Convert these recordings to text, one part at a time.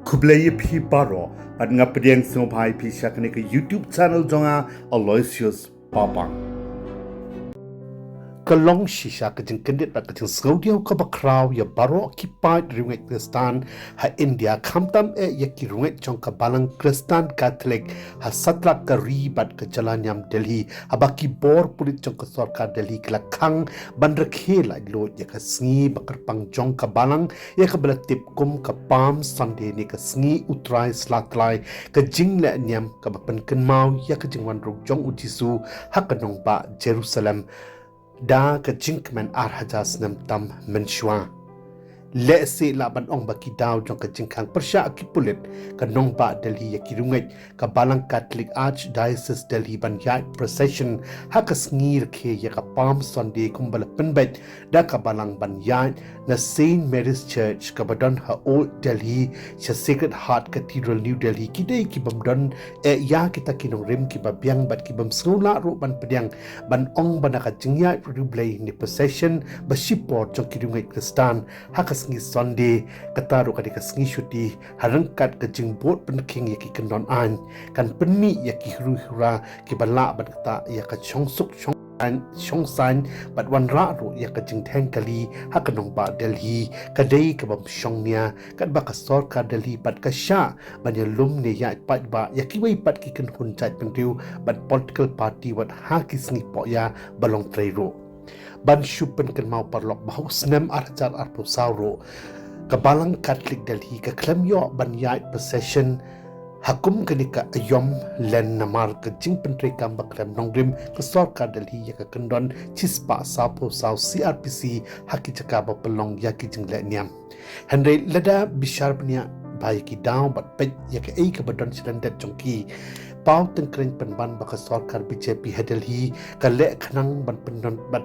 Kublai pi baro at ngapediang snobhai pi syakani ke YouTube channel jonga Aloysius Papang. Kalong shisha kajing kendit bat kajing saudiau ka bakraw ya baro occupied rungek Kristan ha India khamtam ya ki rungek chong ka balang Kristan Catholic ha satlak ka ribat ka jalan yam Delhi abaki bor pulit chong ka sarkar Delhi kala khang bandrakhe la lo ya ka sngi bakar pang chong ka balang ya ka balatip kum ka Palm Sunday ni ka sngi utrai slatlai ka jing la nyam ka bapan kenmau ya ka jing wan ruk jong ujisu ha ka nong ba Jerusalem da ka jinkman arhajas nam tam menshwa le se la ban ong baki daw jong ka jinkang persya akipulit ka nong ba Delhi ya kirungai ka balang Catholic Archdiocese Delhi ban yai procession ha ka ngir khe ya ka Palm Sunday kumbala penbet da ka balang ban yai na Saint Mary's Church ka badon ha Old Delhi cha Sacred Heart Cathedral New Delhi kidai ki bamdon ya kita kinong rim ki babyang bat ki bam sula ro ban pedyang ban ong ban ka jingya rublay ni procession ba shipor jong kirungai Kristan ha ka sngi Sunday kataru ka sngi shuti harangkat ka jingbot penking ya ki kendon an kan penmi ya ki hura ki bala ban kata ya ka chongsuk chong san bat wan ra ro ya ka jing thang kali ha ka nong ba Delhi ka dei ka bam shong nia kat ba ka sor ka Delhi bat ka sha ban ya lum ne ya pat ba ya ki wei pat ki kan hun chat pen riu bat political party wat ha ki sngi po ya balong trai ro ban shupen kan mau parlok bau snem arjar arpo sauro ka balang Catholic Delhi ka klem yo ban ya procession hakum kenika ayom len namar ke jing pentre kam bakrem nongrim ke sarkar Delhi ya ka kendon chispa sapo sau CRPC haki jaka ba pelong ya ki jing le niam henry leda bishar pnia bai ki daw bat pet ya ka ei ka badon silandet jongki pau tengkring penban baka sarkar BJP Delhi ka le khnang ban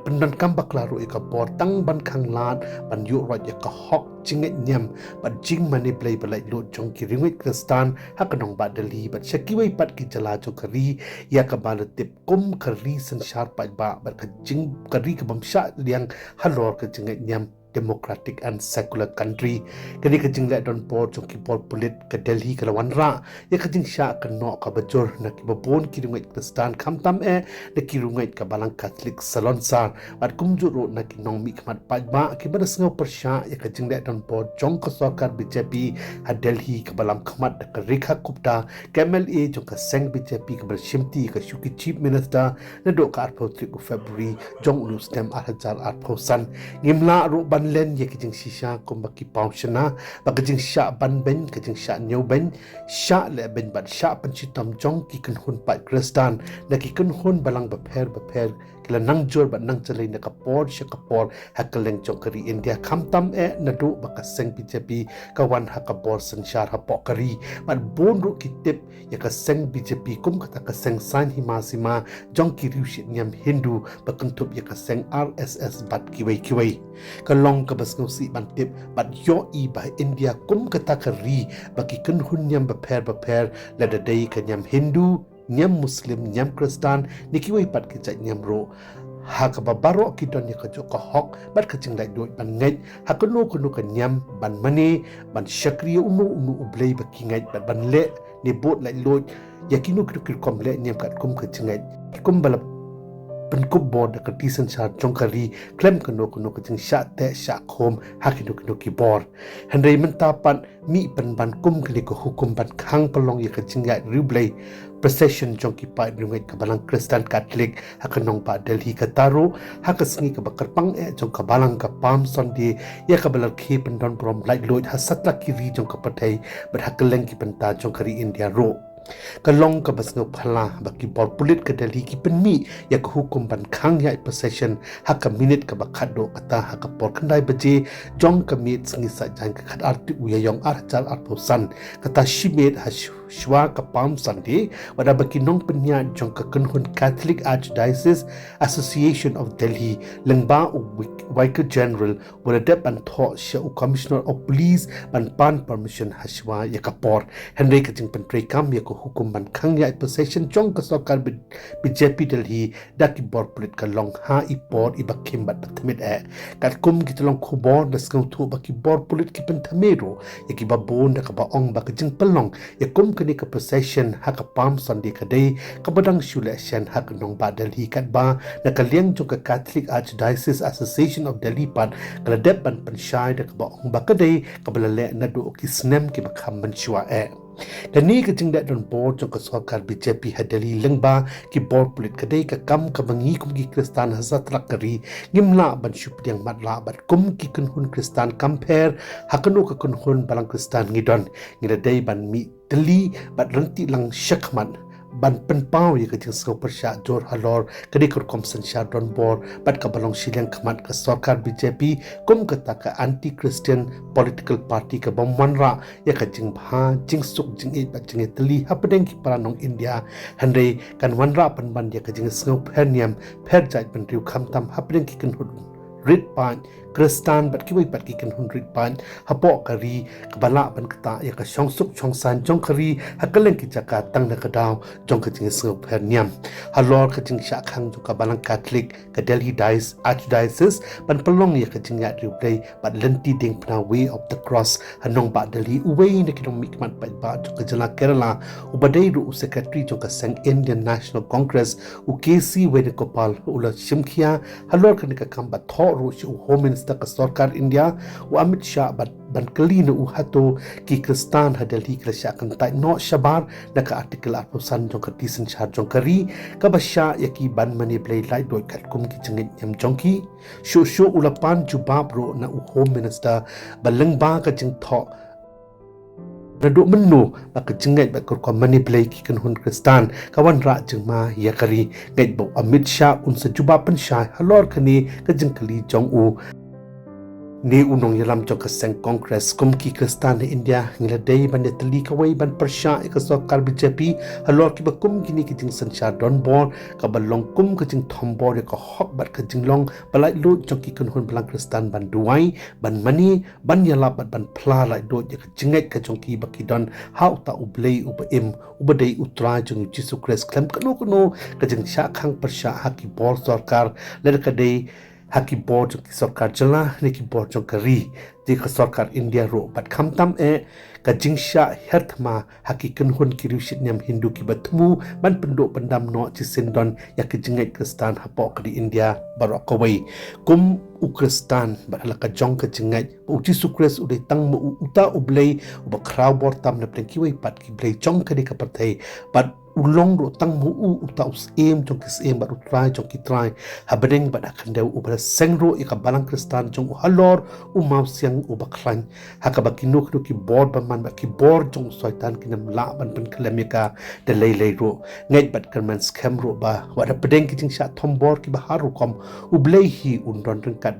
pendon kam baklaru e ka bor tang ban khang lat ban yu ro ya ka hok jinget nyam bat jing mani play balai lo jong ki ringwit Kristan hakanong ba Delhi bat shakiwai pat ki jala jo kari ya ka balatip kum kari sanshar pat ba bat ka jing kari ka bamsha liang halor ka jinget nyam democratic and secular country kani ka jingla don por jong ki por pulit ka Delhi ka lawan ra ya ka jing sha ka no ka bajor na ki babon ki rungai Kristan khamtam na ki rungai ka balang Catholic salon sar bat kumju ro na ki nong mi khamat pajba ki baras ngau persha ya ka jingla don por jong ka sarkar BJP ha Delhi ka balam khamat ka Rekha Gupta KMLA jong ka seng BJP ka bershimti ka shuki chief minister na do ka 3 February jong ulu stem 2008 san ngimla ro ban len ye kijing shisha kum baki paushana bakajing sha ban ben kijing sha new ben sha le ben bat sha panchitam jong ki kan hun pat Kristan na ki kan hun balang bapher kila nang jor bat nang chalai na kapor sha kapor hakaleng jong kari India khamtam na do baka seng BJP kawan hakapor sanshar ha pokari bat bon ro ki tip ya ka seng BJP kum kata ka seng san himasima jong ki riushit nyam Hindu bakantup ya ka seng RSS bat kiwai kalong ka basngau si bantip bat yo i ba India kum kata kari baki kan hun nyam bapher la da dei ka nyam Hindu nyam Muslim nyam Kristan nikiwai pat ki chat nyam ro ha ka babaro ki don ya ka jo ka hok bat ka jinglai do ban ngai ha ka no ka nyam ban mani ban shakri umu ublei baki ngai ban le ni bot lai lo ya ki no ki komle nyam kat kum ka jingai kum balap penkup board ka tisan sa jongkari klem kano ka jing sha te sha khom hakino ki bor henry mentapan mi penban kum kli ko hukum ban khang pelong ya ka jingya rublay procession jongki pa rungai ka balang Kristan Catholic hakanong pa Delhi ka taro hakasngi ka bakar pang jong ka balang ka Palm Sunday ya ka balar khi pendon prom light load hasatla kiri jong ka pathai bar hakaleng ki penta jongkari India ro kalong ka basno phala baki bor pulit ka Delhi ki penmi ya ka hukum ban khang ya procession haka minute ka bakhado kata haka por khandai baje jong ka mit sngi sa jang ka khat arti uya yong ar chal ar posan kata shimet hashu shwa ka Palm Sunday wada bakinong penya jong ka kunhun Catholic Archdiocese Association of Delhi lengba Vicar General wada dep an tho sha Commissioner of Police ban pan permission hashwa yakapor Henry kajing pentre kam ya ko hukum ban khang ya possession jong ka sarkar BJP Delhi daki bor polit ka long ha ipor ibakim bat patmit kat kum kitlong khubor das kang thu baki bor polit ki pentamero yaki babon da ka ba ong ba kajing pelong ya kum kani ka possession ha ka Palm Sunday ka day ka badang shule shan ha ka nong ba Delhi kat ba na ka liang jong ka Catholic Archdiocese Association of Delhi pan kala dep ban panshai da ka ba ong ba ka day ka balale na do ki snem ki bakham ban shwa Kani ka jing dat don board jong ka sarkar BJP Delhi lengba ki board polit kadai ka kam ka bangi kum ki Kristan hazat rakari ngimla ban shupiang matla bat kum ki kunhun Kristan compare hakano ka kunhun balang Kristan ngidon ngidai ban mi Delhi bat ranti lang syakman ban penpau ya kajing sengau persya jor halor kadi kur komsen sya don bor bat ka balong silang khamat ka sarkar BJP kum kata ka anti Christian political party ka bomwanra ya kajing bha jing suk jing e bat jing teli hapdeng ki paranong India handai kan wanra panban ya kajing sengau pherniam pherjai ban riu khamtam hapdeng ki kan hud rit pan Kristan bat kiwai bat ki kan hun rit pan hapo kari kabala ban kata ya ka syongsuk chongsan jong kari hakaleng ki jaka tang na kadaw jong ka jing sengau pherniam halor ka jing sya khang jong ka balang Catholic ka Delhi Archdiocese ban pelong ya ka jing ya riu play bat lenti ding pna way of the cross hanong ba Delhi uwei na kinong mikmat bat ba jong ka jala Kerala ubadai ru secretary jong ka sang Indian National Congress UKC Venugopal ula shimkhia halor ka nika kamba tho ru shu home minister ka sarkar India wa Amit Shah ban kali na uhato ki Kristan Delhi ka sya kan tai no shabar na ka article apusan jong ka tisan char jong kari ka basya yaki ban mani play light doi kat kum ki changit nyam jongki shu ulapan jubab ro na home minister baleng ba ka jing tho Raduk menu baka jengat baka kwa manipulate ki kan hun Kristan kawan ra jeng ma ya kari ngait bo Amit Shah unsa juba pen Shah halor kani ka jeng kali jong u ni unong yalam jong ka seng Congress kum ki Kristan di India ngila day ban teli kawai ban persya ka sarkar BJP halor ki bakum kini ki jeng sanchar don bor ka balong kum ka jeng thombor ka hok bat ka jeng long balai lu jong ki kan hun balang Kristan ban duai ban mani ban yala bat ban pla lai do ya ka jengat ka jong ki baki don hau ta ublei ubaim ubadai utra jong Jesus Christ klem kanu ka jeng sya khang persya haki bor sarkar ler ka day haki board jong ki sarkar jala ni ki board jong kari di ka sarkar India ro bat khamtam ka jingsha herthma haki kunhun ki rushit nyam Hindu ki batmu ban pendok pendam no ci sindon ya ki jingai Kristan hapo ka di India barokawai kum Ukristan bat ala ka jong ka jingai uci sukres udai tang mu uta ublei uba kraw bor tam na pleng ki wai pat ki blei jong ka di ka partai bat ulong ro tang mu uta us em jong kis em bat utrai jong ki trai habedeng bat akan deu ubra sengro ika balang Kristan jong halor umau siang ubaklan hakabakinuk ki board baman bat ki board jong soitan kinam la ban pen klemika de lei ro ngai bat kan man scam ro ba wada pedeng ki jing sha thombor ki baharu kom ublei hi undon rengkat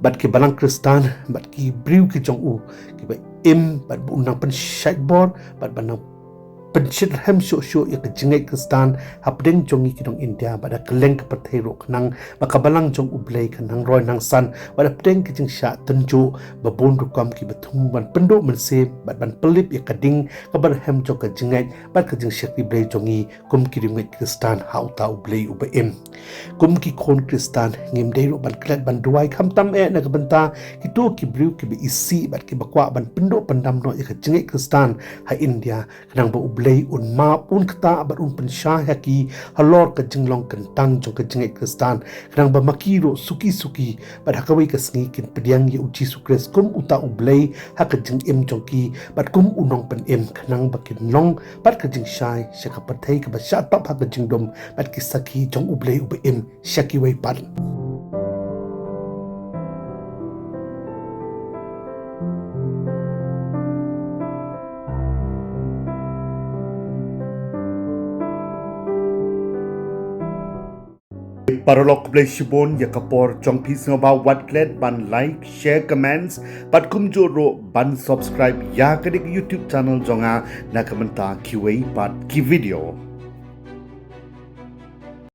bat ki balang Kristan bat ki briu ki jong u ki ba im bat bu nang pen shitboard bat banang penchit hem syo ya ke jingai Kristan hapdeng jongi kidong India bada keleng ke perthai ro kanang makabalang jong ublei kanang roi nang san bada pdeng ke jing sya tenjo babon rukam ki bathum ban pendo mense bad ban pelip ya kading kabar hem jong ke jingai bad ke jing syakri blei jongi kum ki ringai Kristan hauta ublei ubaim kum ki kon Kristan ngim dei ro ban klet ban duai khamtam na ke benta ki to ki briu ki be isi bad ki bakwa ban pendo pandam no ya ke jingai Kristan ha India kanang ba lei un ma un kata bat un pensha haki halor ka jinglong kentang jong ka jingai Kristan kanang ba makiro suki bat hakawai ka sngi kin pediang ye uji sukres kum uta ublei haka jing im jong ki bat kum unong pen im kanang ba kin long bat ka jing shai shaka pathai ka ba sha top haka jingdom bat ki saki jong ublei ub im shaki wai pat parolok bleshibon ya kapor jong pisno ba watlet ban like share comments pat kumjoro ban subscribe ya kadik YouTube channel jonga na kamenta QA pat ki video